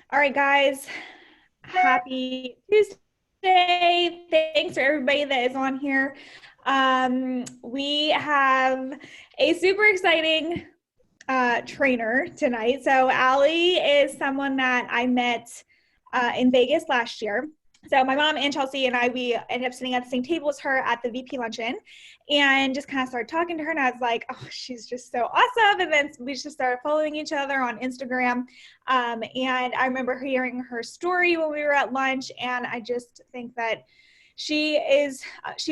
All right, guys. Happy Tuesday. Thanks for everybody that is on here. We have a super exciting trainer tonight. So, Allie is someone that I met in Vegas last year. So my mom and Chelsea and we ended up sitting at the same table as her at the VP luncheon and just kind of started talking to her. And I was like, oh, she's just so awesome. And then we just started following each other on Instagram. And I remember hearing her story when we were at lunch. And I just think that she's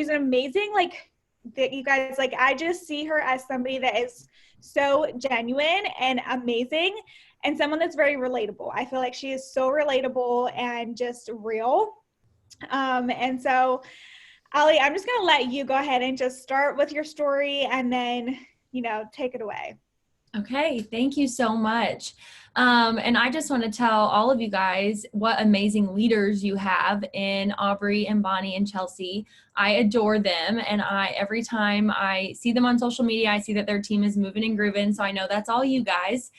an amazing, like, that you guys, like, I just see her as somebody that is so genuine and amazing and someone that's very relatable. I feel like she is so relatable and just real. And so, Ali, I'm just going to let you go ahead and just start with your story and then, take it away. Okay, thank you so much. And I just want to tell all of you guys what amazing leaders you have in Aubrey and Bonnie and Chelsea. I adore them, and every time I see them on social media, I see that their team is moving and grooving. So I know that's all you guys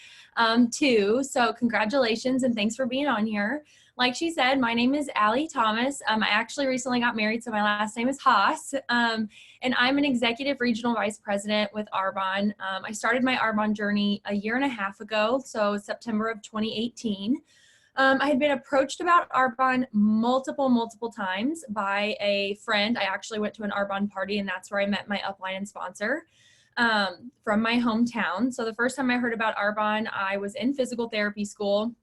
too. So congratulations and thanks for being on here. Like she said, my name is Allie Thomas. I actually recently got married, so my last name is Haas. And I'm an executive regional vice president with Arbonne. I started my Arbonne journey a year and a half ago, so September of 2018. I had been approached about Arbonne multiple times by a friend. I actually went to an Arbonne party, and that's where I met my upline and sponsor from my hometown. So the first time I heard about Arbonne, I was in physical therapy school,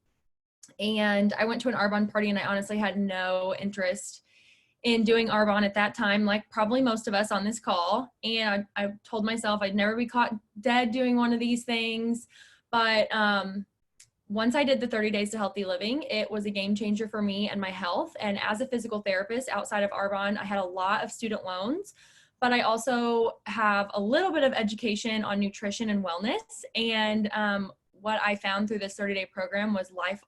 and I went to an Arbonne party, and I honestly had no interest in doing Arbonne at that time, like probably most of us on this call. And I told myself I'd never be caught dead doing one of these things. But once I did the 30 Days to Healthy Living, it was a game changer for me and my health. And as a physical therapist outside of Arbonne, I had a lot of student loans, but I also have a little bit of education on nutrition and wellness. And what I found through this 30-day program was life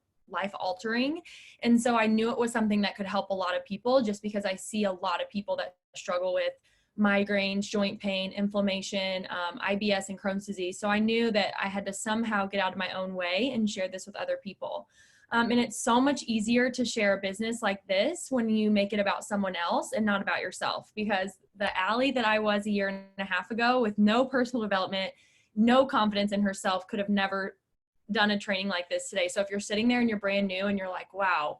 altering. And so I knew it was something that could help a lot of people, just because I see a lot of people that struggle with migraines, joint pain, inflammation, IBS, and Crohn's disease. So I knew that I had to somehow get out of my own way and share this with other people. And it's so much easier to share a business like this when you make it about someone else and not about yourself, because the Allie that I was a year and a half ago with no personal development, no confidence in herself, could have never done a training like this today. So if you're sitting there and you're brand new and you're like, wow,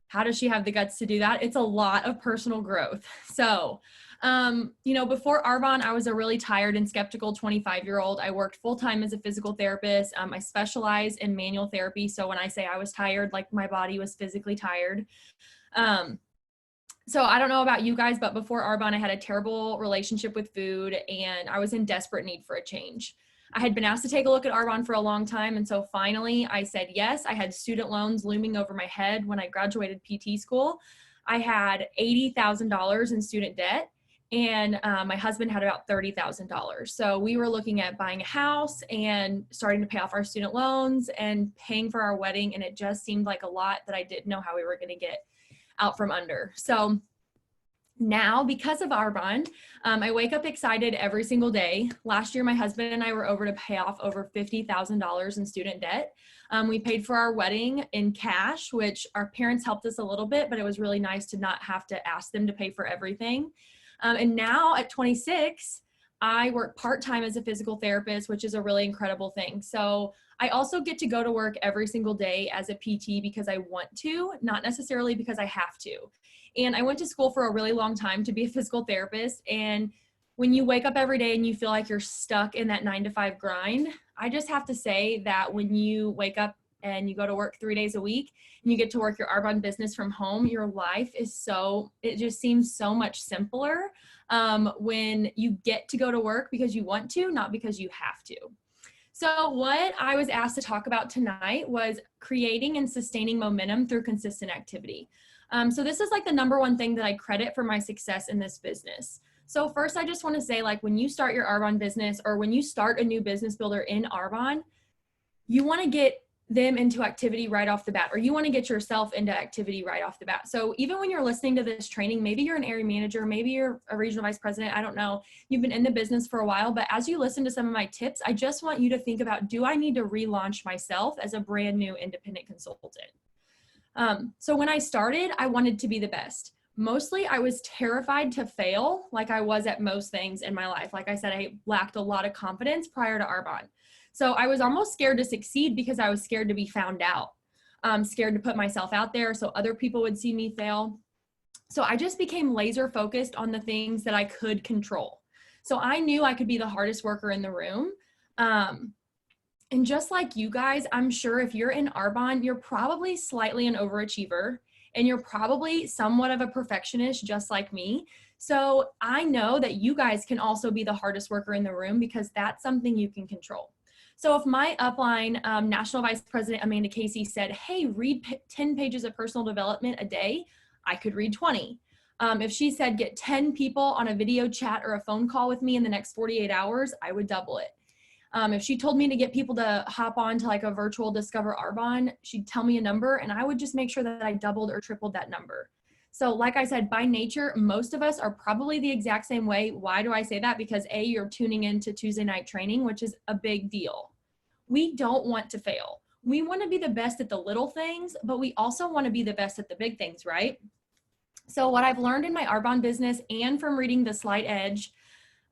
how does she have the guts to do that? It's a lot of personal growth. So, before Arbonne, I was a really tired and skeptical 25-year-old. I worked full-time as a physical therapist. I specialize in manual therapy. So when I say I was tired, like my body was physically tired. So I don't know about you guys, but before Arbonne, I had a terrible relationship with food, and I was in desperate need for a change. I had been asked to take a look at Arbonne for a long time, and so finally I said yes. I had student loans looming over my head when I graduated PT school. I had $80,000 in student debt, and my husband had about $30,000. So we were looking at buying a house and starting to pay off our student loans and paying for our wedding, and it just seemed like a lot that I didn't know how we were going to get out from under. So now, because of Arbonne, I wake up excited every single day. Last year, my husband and I were over to pay off over $50,000 in student debt. We paid for our wedding in cash, which our parents helped us a little bit, but it was really nice to not have to ask them to pay for everything. And now at 26, I work part-time as a physical therapist, which is a really incredible thing. So I also get to go to work every single day as a PT because I want to, not necessarily because I have to. And I went to school for a really long time to be a physical therapist. And when you wake up every day and you feel like you're stuck in that 9-to-5 grind, I just have to say that when you wake up and you go to work 3 days a week and you get to work your Arbonne business from home, your life is it just seems so much simpler when you get to go to work because you want to, not because you have to. So what I was asked to talk about tonight was creating and sustaining momentum through consistent activity. So this is like the number one thing that I credit for my success in this business. So first, I just want to say, like, when you start your Arbonne business or when you start a new business builder in Arbonne, you want to get them into activity right off the bat, or you want to get yourself into activity right off the bat. So even when you're listening to this training, maybe you're an area manager, maybe you're a regional vice president, I don't know, you've been in the business for a while, but as you listen to some of my tips, I just want you to think about, do I need to relaunch myself as a brand new independent consultant? So when I started, I wanted to be the best. Mostly I was terrified to fail, like I was at most things in my life. Like I said, I lacked a lot of confidence prior to Arbonne. So I was almost scared to succeed because I was scared to be found out. Scared to put myself out there so other people would see me fail. So I just became laser focused on the things that I could control. So I knew I could be the hardest worker in the room. And just like you guys, I'm sure if you're in Arbonne, you're probably slightly an overachiever and you're probably somewhat of a perfectionist, just like me. So I know that you guys can also be the hardest worker in the room because that's something you can control. So if my upline, National Vice President Amanda Casey said, hey, read 10 pages of personal development a day, I could read 20. If she said, get 10 people on a video chat or a phone call with me in the next 48 hours, I would double it. If she told me to get people to hop on to like a virtual Discover Arbonne, she'd tell me a number and I would just make sure that I doubled or tripled that number. So like I said, by nature, most of us are probably the exact same way. Why do I say that? Because A, you're tuning into Tuesday night training, which is a big deal. We don't want to fail. We want to be the best at the little things, but we also want to be the best at the big things, right? So what I've learned in my Arbonne business and from reading The Slight Edge,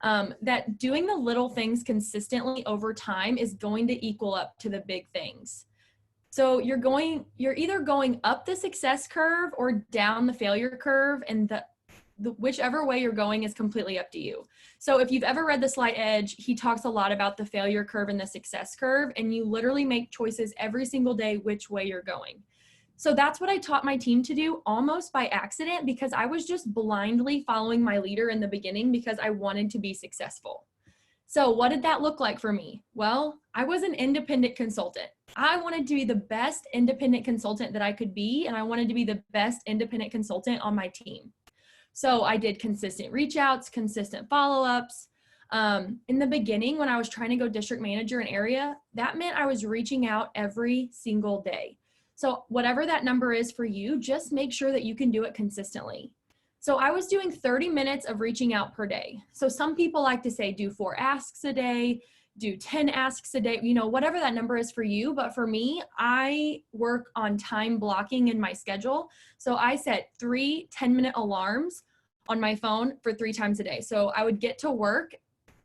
that doing the little things consistently over time is going to equal up to the big things. So you're either going up the success curve or down the failure curve, and the whichever way you're going is completely up to you. So if you've ever read The Slight Edge, he talks a lot about the failure curve and the success curve, and you literally make choices every single day which way you're going. So that's what I taught my team to do almost by accident because I was just blindly following my leader in the beginning because I wanted to be successful. So what did that look like for me? Well, I was an independent consultant. I wanted to be the best independent consultant that I could be, and I wanted to be the best independent consultant on my team. So I did consistent reach outs, consistent follow-ups. In the beginning, when I was trying to go district manager in area, that meant I was reaching out every single day. So whatever that number is for you, just make sure that you can do it consistently. So I was doing 30 minutes of reaching out per day. So some people like to say do 4 asks a day, do 10 asks a day, you know, whatever that number is for you. But for me, I work on time blocking in my schedule. So I set 3 10-minute alarms on my phone for 3 times a day. So I would get to work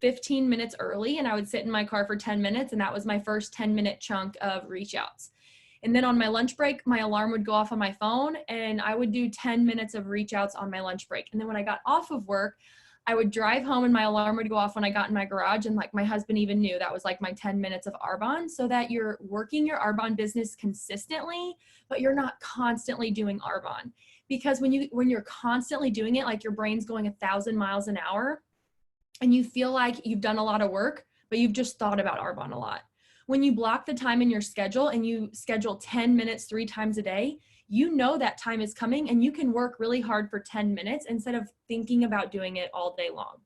15 minutes early and I would sit in my car for 10 minutes. And that was my first 10-minute chunk of reach outs. And then on my lunch break, my alarm would go off on my phone and I would do 10 minutes of reach outs on my lunch break. And then when I got off of work, I would drive home and my alarm would go off when I got in my garage. And like my husband even knew that was like my 10 minutes of Arbonne, so that you're working your Arbonne business consistently, but you're not constantly doing Arbonne. Because when you're constantly doing it, like your brain's going 1,000 miles an hour and you feel like you've done a lot of work, but you've just thought about Arbonne a lot. When you block the time in your schedule and you schedule 10 minutes 3 times a day, you know that time is coming and you can work really hard for 10 minutes instead of thinking about doing it all day long.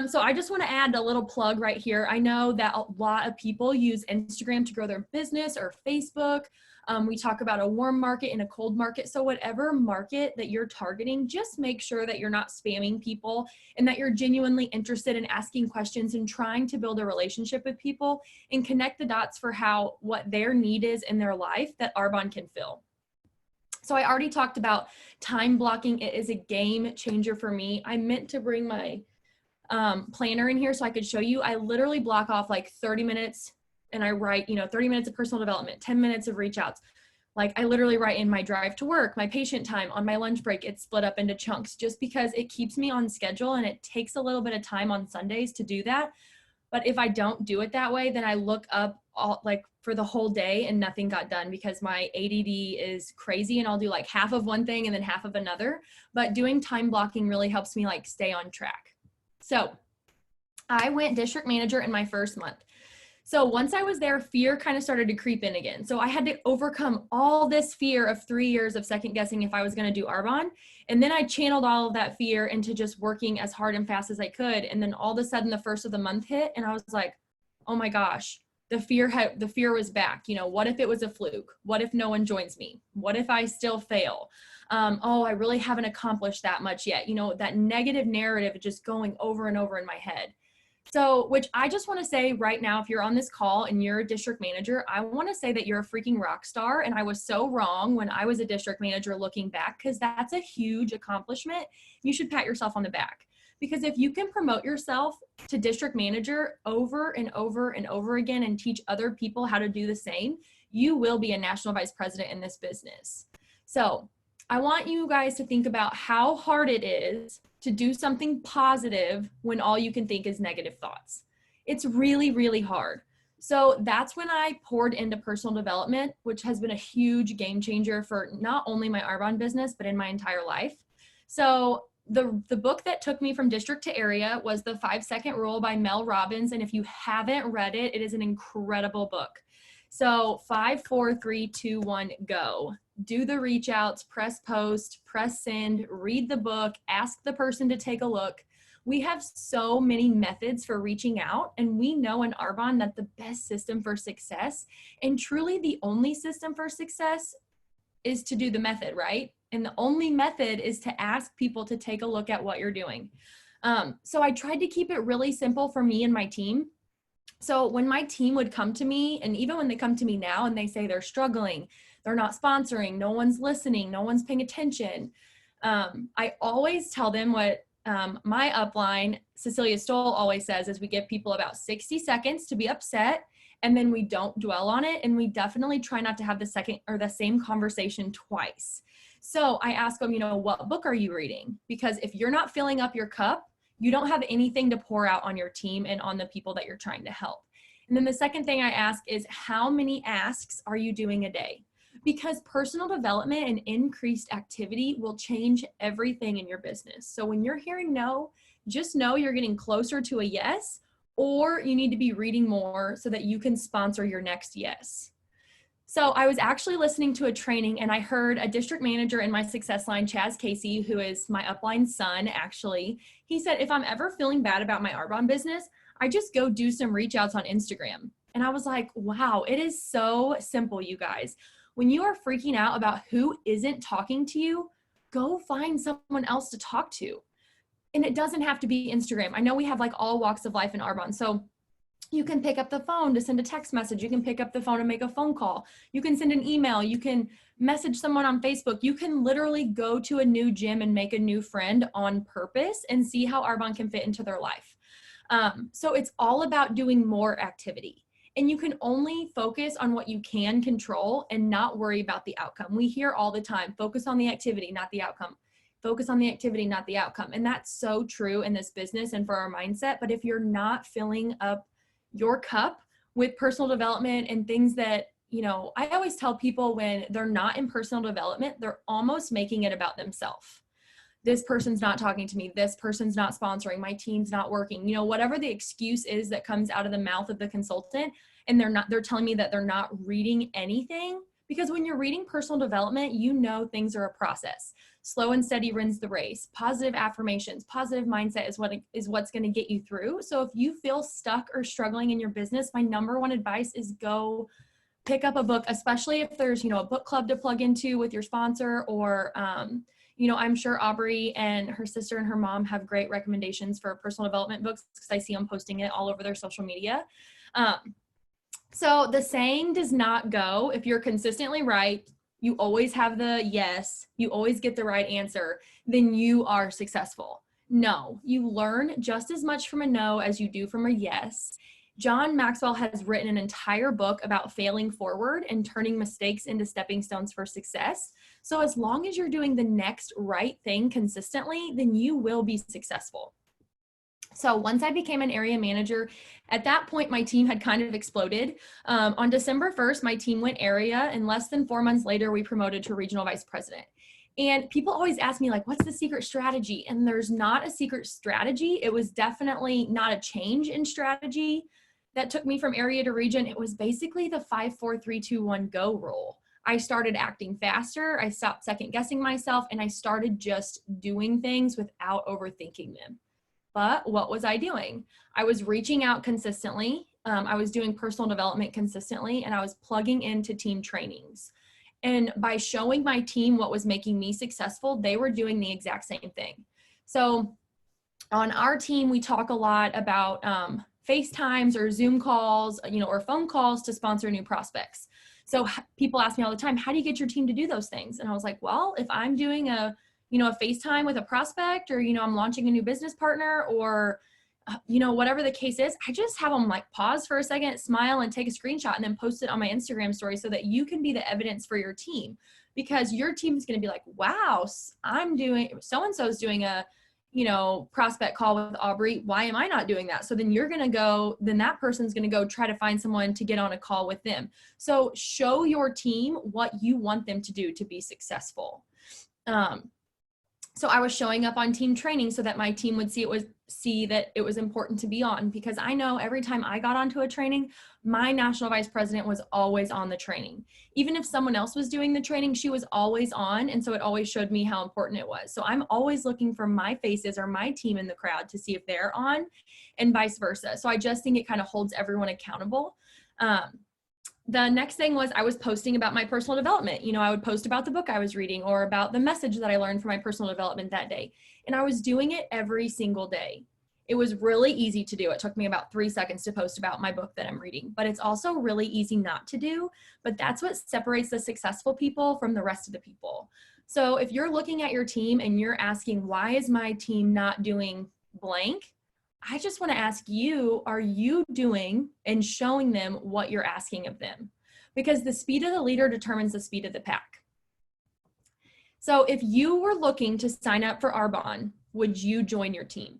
So I just want to add a little plug right here. I know that a lot of people use Instagram to grow their business or Facebook. We talk about a warm market and a cold market. So whatever market that you're targeting, just make sure that you're not spamming people and that you're genuinely interested in asking questions and trying to build a relationship with people and connect the dots for what their need is in their life that Arbonne can fill. So I already talked about time blocking. It is a game changer for me. I meant to bring my planner in here so I could show you. I literally block off like 30 minutes and I write, 30 minutes of personal development, 10 minutes of reach outs. Like I literally write in my drive to work, my patient time, on my lunch break. It's split up into chunks just because it keeps me on schedule and it takes a little bit of time on Sundays to do that. But if I don't do it that way, then I look up for the whole day and nothing got done because my ADD is crazy and I'll do like half of one thing and then half of another. But doing time blocking really helps me like stay on track. So I went district manager in my first month. So once I was there, fear kind of started to creep in again. So I had to overcome all this fear of 3 years of second guessing if I was going to do Arbonne. And then I channeled all of that fear into just working as hard and fast as I could. And then all of a sudden the first of the month hit and I was like, oh my gosh, the fear was back. What if it was a fluke? What if no one joins me? What if I still fail? I really haven't accomplished that much yet. That negative narrative just going over and over in my head. So, which I just want to say right now, if you're on this call and you're a district manager, I want to say that you're a freaking rock star. And I was so wrong when I was a district manager looking back, because that's a huge accomplishment. You should pat yourself on the back. Because if you can promote yourself to district manager over and over and over again and teach other people how to do the same, you will be a national vice president in this business. So I want you guys to think about how hard it is to do something positive when all you can think is negative thoughts. It's really, really hard. So that's when I poured into personal development, which has been a huge game changer for not only my Arbonne business, but in my entire life. So the book that took me from district to area was The 5-Second Rule by Mel Robbins. And if you haven't read it, it is an incredible book. So 5, 4, 3, 2, 1, go. Do the reach outs, press post, press send, read the book, ask the person to take a look. We have so many methods for reaching out, and we know in Arbonne that the best system for success, and truly the only system for success, is to do the method, right? And the only method is to ask people to take a look at what you're doing. So I tried to keep it really simple for me and my team. So when my team would come to me, and even when they come to me now and they say they're struggling, they're not sponsoring, no one's listening, no one's paying attention, I always tell them what my upline, Cecilia Stoll, always says is we give people about 60 seconds to be upset, and then we don't dwell on it, and we definitely try not to have the second or the same conversation twice. So I ask them, what book are you reading? Because if you're not filling up your cup, you don't have anything to pour out on your team and on the people that you're trying to help. And then the second thing I ask is, how many asks are you doing a day? Because personal development and increased activity will change everything in your business. So when you're hearing no, just know you're getting closer to a yes, or you need to be reading more so that you can sponsor your next yes. So I was actually listening to a training, and I heard a district manager in my success line, Chaz Casey, who is my upline's son, actually. He said, if I'm ever feeling bad about my Arbonne business, I just go do some reach outs on Instagram. And I was like, wow, it is so simple, you guys. When you are freaking out about who isn't talking to you, go find someone else to talk to. And it doesn't have to be Instagram. I know we have like all walks of life in Arbonne. So you can pick up the phone to send a text message. You can pick up the phone and make a phone call. You can send an email. You can message someone on Facebook. You can literally go to a new gym and make a new friend on purpose and see how Arbonne can fit into their life. So it's all about doing more activity. And you can only focus on what you can control and not worry about the outcome. We hear all the time, focus on the activity, not the outcome. Focus on the activity, not the outcome. And that's so true in this business and for our mindset. But if you're not filling up your cup with personal development and things that, I always tell people when they're not in personal development, they're almost making it about themselves. This person's not talking to me. This person's not sponsoring. My team's not working. Whatever the excuse is that comes out of the mouth of the consultant, and they're telling me that they're not reading anything. Because when you're reading personal development, things are a process. Slow and steady wins the race. Positive affirmations, positive mindset is what's going to get you through. So if you feel stuck or struggling in your business, my number one advice is go pick up a book, especially if there's, a book club to plug into with your sponsor, or, I'm sure Aubrey and her sister and her mom have great recommendations for personal development books, because I see them posting it all over their social media. So the saying does not go, if you're consistently right, you always have the yes, you always get the right answer, then you are successful. No, you learn just as much from a no as you do from a yes. John Maxwell has written an entire book about failing forward and turning mistakes into stepping stones for success. So as long as you're doing the next right thing consistently, then you will be successful. So once I became an area manager, at that point, my team had kind of exploded. On December 1st, my team went area, and less than 4 months later, we promoted to regional vice president. And people always ask me, like, what's the secret strategy? And there's not a secret strategy. It was definitely not a change in strategy that took me from area to region. It was basically the 5, 4, 3, 2, 1, go rule. I started acting faster. I stopped second guessing myself, and I started just doing things without overthinking them. But what was I doing? I was reaching out consistently. I was doing personal development consistently, and I was plugging into team trainings. And by showing my team what was making me successful, they were doing the exact same thing. So On our team, we talk a lot about FaceTimes or Zoom calls, or phone calls to sponsor new prospects. So people ask me all the time, how do you get your team to do those things? And I was like, well, if I'm doing a FaceTime with a prospect, or, I'm launching a new business partner, or, whatever the case is, I just have them like pause for a second, smile, and take a screenshot, and then post it on my Instagram story so that you can be the evidence for your team, because your team is going to be like, wow, so-and-so's doing a, prospect call with Aubrey. Why am I not doing that? So then that person's going to go try to find someone to get on a call with them. So show your team what you want them to do to be successful. So I was showing up on team training so that my team would see that it was important to be on, because I know every time I got onto a training, my national vice president was always on the training. Even if someone else was doing the training, she was always on. And so it always showed me how important it was. So I'm always looking for my faces or my team in the crowd to see if they're on, and vice versa. So I just think it kind of holds everyone accountable. The next thing was I was posting about my personal development. I would post about the book I was reading, or about the message that I learned from my personal development that day. And I was doing it every single day. It was really easy to do. It took me about 3 seconds to post about my book that I'm reading, but it's also really easy not to do. But that's what separates the successful people from the rest of the people. So if you're looking at your team and you're asking, why is my team not doing blank? I just want to ask you, are you doing and showing them what you're asking of them? Because the speed of the leader determines the speed of the pack. So if you were looking to sign up for Arbonne, would you join your team?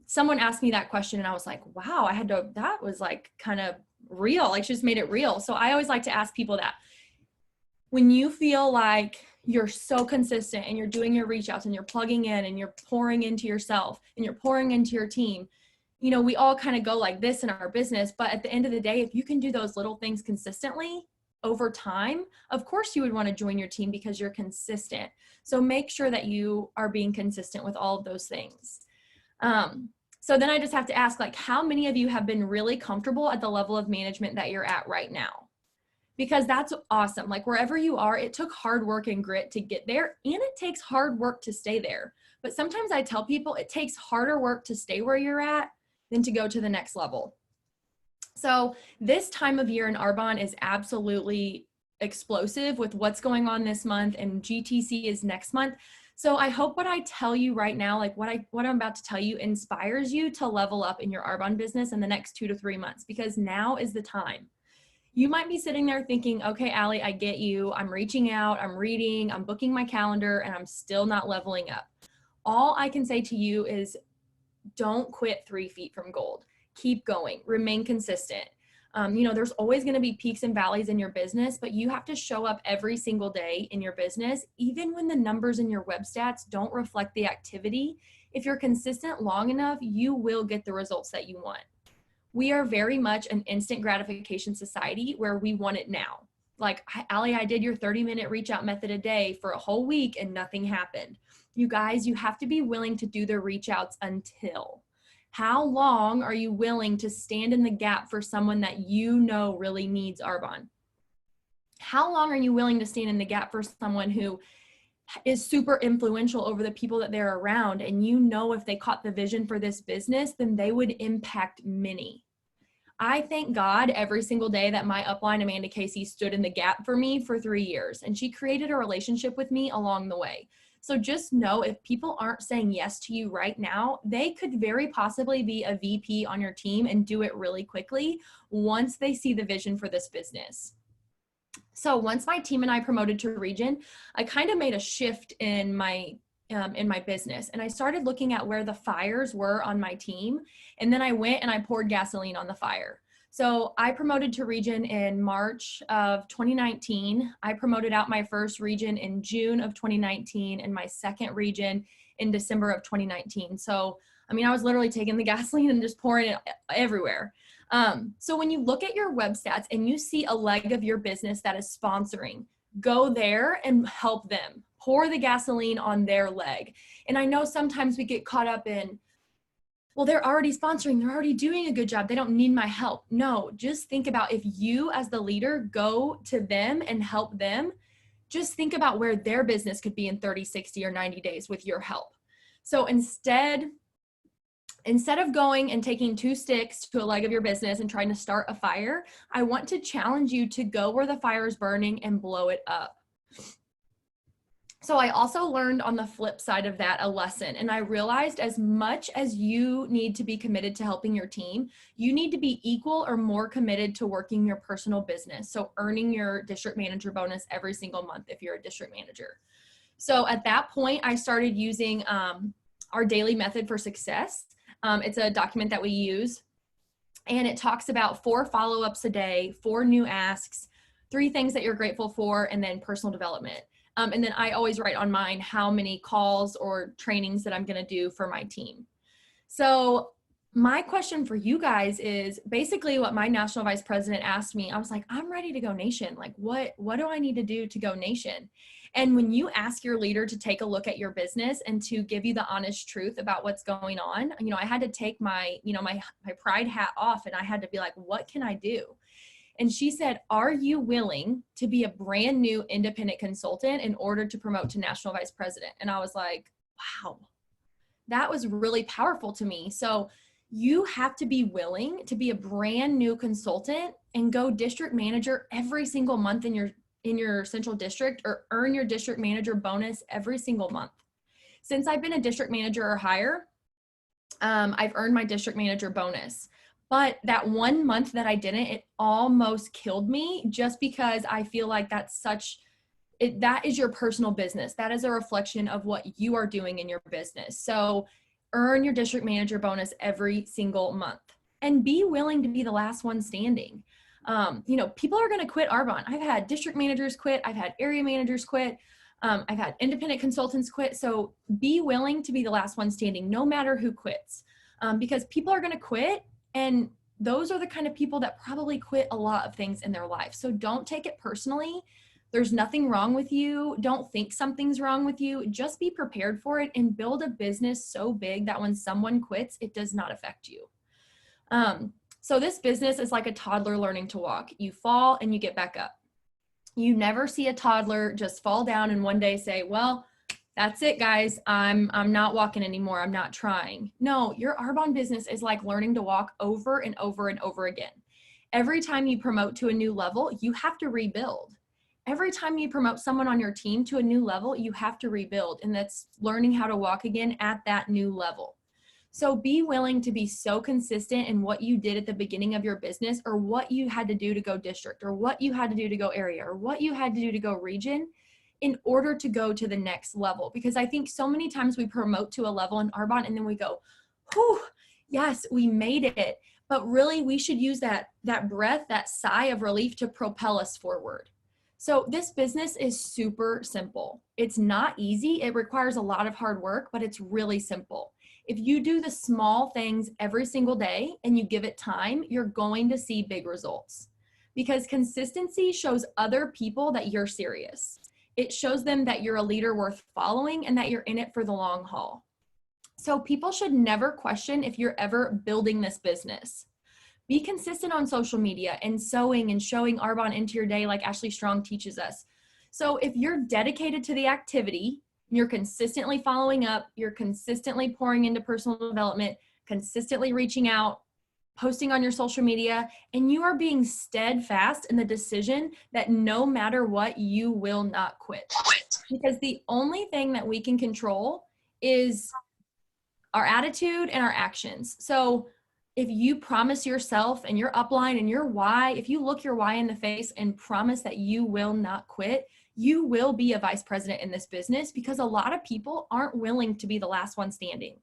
Someone asked me that question and I was like, wow, that was like kind of real. Like, she just made it real. So I always like to ask people that. When you feel like you're so consistent and you're doing your reach outs and you're plugging in and you're pouring into yourself and you're pouring into your team, we all kind of go like this in our business. But at the end of the day, if you can do those little things consistently over time, of course you would want to join your team because you're consistent. So make sure that you are being consistent with all of those things. So then I just have to ask, like, how many of you have been really comfortable at the level of management that you're at right now? Because that's awesome. Like, wherever you are, it took hard work and grit to get there, and it takes hard work to stay there. But sometimes I tell people it takes harder work to stay where you're at than to go to the next level. So this time of year in Arbonne is absolutely explosive with what's going on this month, and GTC is next month. So I hope what I tell you right now, like what I'm about to tell you, inspires you to level up in your Arbonne business in the next 2 to 3 months, because now is the time. You might be sitting there thinking, okay, Allie, I get you. I'm reaching out, I'm reading, I'm booking my calendar, and I'm still not leveling up. All I can say to you is, don't quit 3 feet from gold. Keep going, remain consistent. There's always going to be peaks and valleys in your business, but you have to show up every single day in your business, even when the numbers in your web stats don't reflect the activity. If you're consistent long enough, you will get the results that you want. We are very much an instant gratification society where we want it now. Like, Allie, I did your 30-minute reach out method a day for a whole week and nothing happened. You guys, you have to be willing to do the reach outs until. How long are you willing to stand in the gap for someone that really needs Arbonne? How long are you willing to stand in the gap for someone who is super influential over the people that they're around, and if they caught the vision for this business, then they would impact many? I thank God every single day that my upline, Amanda Casey, stood in the gap for me for 3 years, and she created a relationship with me along the way. So just know, if people aren't saying yes to you right now, they could very possibly be a VP on your team and do it really quickly once they see the vision for this business. So once my team and I promoted to region, I kind of made a shift in my business, and I started looking at where the fires were on my team, and then I went and I poured gasoline on the fire. So I promoted to region in March of 2019. I promoted out my first region in June of 2019 and my second region in December of 2019. So, I was literally taking the gasoline and just pouring it everywhere. So when you look at your web stats and you see a leg of your business that is sponsoring, go there and help them. Pour the gasoline on their leg. And I know sometimes we get caught up in, well, they're already sponsoring, they're already doing a good job, they don't need my help. No, just think about, if you as the leader go to them and help them, just think about where their business could be in 30, 60, or 90 days with your help. So instead Instead of going and taking 2 sticks to a leg of your business and trying to start a fire, I want to challenge you to go where the fire is burning and blow it up. So I also learned on the flip side of that a lesson, and I realized as much as you need to be committed to helping your team, you need to be equal or more committed to working your personal business. So earning your district manager bonus every single month if you're a district manager. So at that point, I started using our daily method for success. It's a document that we use, and it talks about 4 follow-ups a day, 4 new asks, 3 things that you're grateful for, and then personal development. And then I always write on mine how many calls or trainings that I'm going to do for my team. So my question for you guys is basically what my national vice president asked me. I was like, I'm ready to go nation. Like, what do I need to do to go nation? And when you ask your leader to take a look at your business and to give you the honest truth about what's going on, I had to take my pride hat off, and I had to be like, what can I do? And she said, are you willing to be a brand new independent consultant in order to promote to national vice president? And I was like, wow, that was really powerful to me. So you have to be willing to be a brand new consultant and go district manager every single month in your central district, or earn your district manager bonus every single month. Since I've been a district manager or higher, I've earned my district manager bonus. But that 1 month that I didn't, it almost killed me, just because I feel like that is your personal business. That is a reflection of what you are doing in your business. So earn your district manager bonus every single month, and be willing to be the last one standing. People are going to quit Arbonne. I've had district managers quit. I've had area managers quit. I've had independent consultants quit. So be willing to be the last one standing, no matter who quits, because people are going to quit. And those are the kind of people that probably quit a lot of things in their life. So don't take it personally. There's nothing wrong with you. Don't think something's wrong with you. Just be prepared for it and build a business so big that when someone quits, it does not affect you. So this business is like a toddler learning to walk. You fall and you get back up. You never see a toddler just fall down and one day say, well, that's it, guys. I'm not walking anymore. I'm not trying. No, your Arbonne business is like learning to walk over and over and over again. Every time you promote to a new level, you have to rebuild. Every time you promote someone on your team to a new level, you have to rebuild. And that's learning how to walk again at that new level. So be willing to be so consistent in what you did at the beginning of your business, or what you had to do to go district, or what you had to do to go area, or what you had to do to go region, in order to go to the next level. Because I think so many times we promote to a level in Arbonne and then we go, whew, yes, we made it. But really we should use that breath, that sigh of relief to propel us forward. So this business is super simple. It's not easy. It requires a lot of hard work, but it's really simple. If you do the small things every single day and you give it time, you're going to see big results, because consistency shows other people that you're serious. It shows them that you're a leader worth following and that you're in it for the long haul. So people should never question if you're ever building this business. Be consistent on social media and sewing and showing Arbonne into your day like Ashley Strong teaches us. So if you're dedicated to the activity, you're consistently following up, you're consistently pouring into personal development, consistently reaching out, posting on your social media, and you are being steadfast in the decision that no matter what, you will not quit. Because the only thing that we can control is our attitude and our actions. So if you promise yourself and your upline and your why, if you look your why in the face and promise that you will not quit, you will be a vice president in this business, because a lot of people aren't willing to be the last one standing.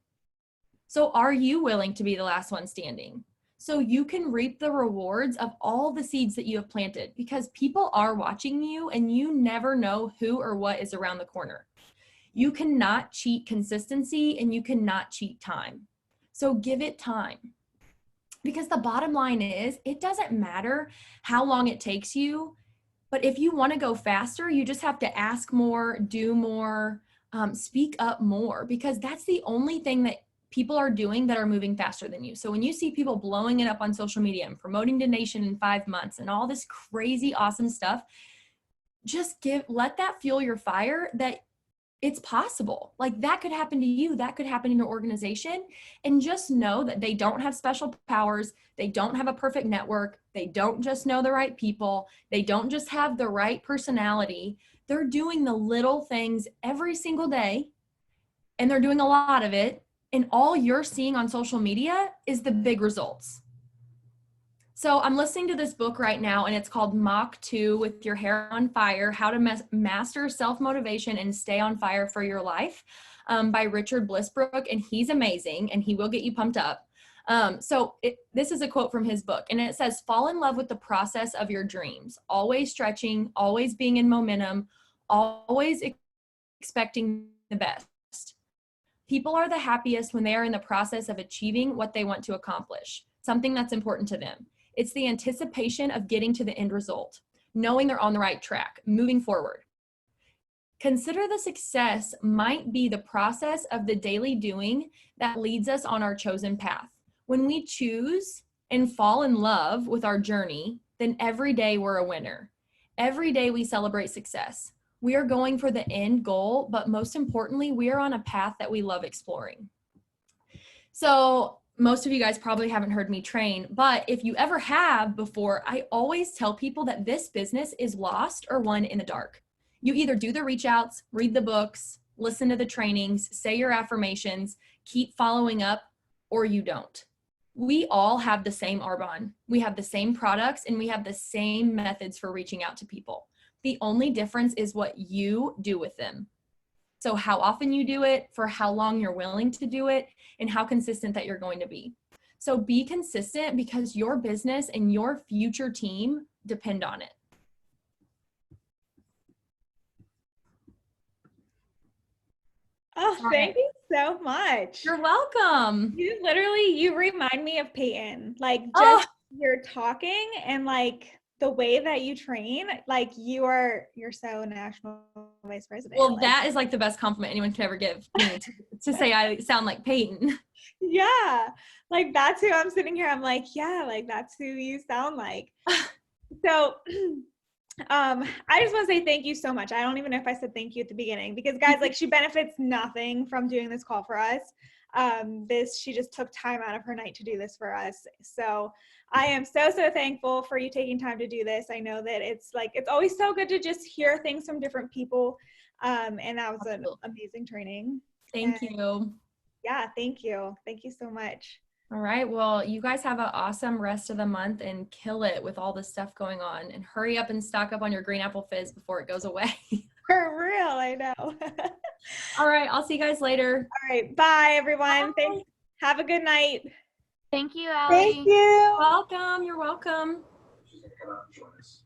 So are you willing to be the last one standing? So you can reap the rewards of all the seeds that you have planted, because people are watching you and you never know who or what is around the corner. You cannot cheat consistency and you cannot cheat time. So give it time. Because the bottom line is, it doesn't matter how long it takes you, but if you want to go faster, you just have to ask more, do more, speak up more, because that's the only thing that people are doing that are moving faster than you. So when you see people blowing it up on social media and promoting to nation in 5 months and all this crazy, awesome stuff, just let that fuel your fire, that it's possible. Like that could happen to you. That could happen in your organization. And just know that they don't have special powers. They don't have a perfect network. They don't just know the right people. They don't just have the right personality. They're doing the little things every single day, and they're doing a lot of it. And all you're seeing on social media is the big results. So I'm listening to this book right now, and it's called Mach 2 with Your Hair on Fire, How to Master Self-Motivation and Stay on Fire for Your Life, by Richard Blissbrook. And he's amazing, and he will get you pumped up. This is a quote from his book, and it says, fall in love with the process of your dreams, always stretching, always being in momentum, always expecting the best. People are the happiest when they are in the process of achieving what they want to accomplish, something that's important to them. It's the anticipation of getting to the end result, knowing they're on the right track, moving forward. Consider the success might be the process of the daily doing that leads us on our chosen path. When we choose and fall in love with our journey, then every day we're a winner. Every day we celebrate success. We are going for the end goal, but most importantly, we are on a path that we love exploring. So most of you guys probably haven't heard me train, but if you ever have before, I always tell people that this business is lost or won in the dark. You either do the reach outs, read the books, listen to the trainings, say your affirmations, keep following up, or you don't. We all have the same Arbonne. We have the same products, and we have the same methods for reaching out to people. The only difference is what you do with them. So how often you do it, for how long you're willing to do it, and how consistent that you're going to be. So be consistent, because your business and your future team depend on it. Oh, thank you so much. You're welcome. You remind me of Peyton. Like just you're talking and like the way that you train, like you're so national vice president. Well, that is like the best compliment anyone could ever give me, to say I sound like Peyton. Yeah. Like that's who I'm sitting here. I'm like, yeah, like that's who you sound like. So I just want to say thank you so much. I don't even know if I said thank you at the beginning, because guys, like she benefits nothing from doing this call for us. She just took time out of her night to do this for us. So I am so thankful for you taking time to do this. I know that it's always so good to just hear things from different people. And that was an amazing training. Thank you. Yeah, thank you. Thank you so much. All right. Well, you guys have an awesome rest of the month and kill it with all this stuff going on, and hurry up and stock up on your green apple fizz before it goes away. For real, I know. All right. I'll see you guys later. All right. Bye, everyone. Bye. Thanks. Have a good night. Thank you, Allie. Thank you. Welcome. You're welcome. She's gonna come out and join us.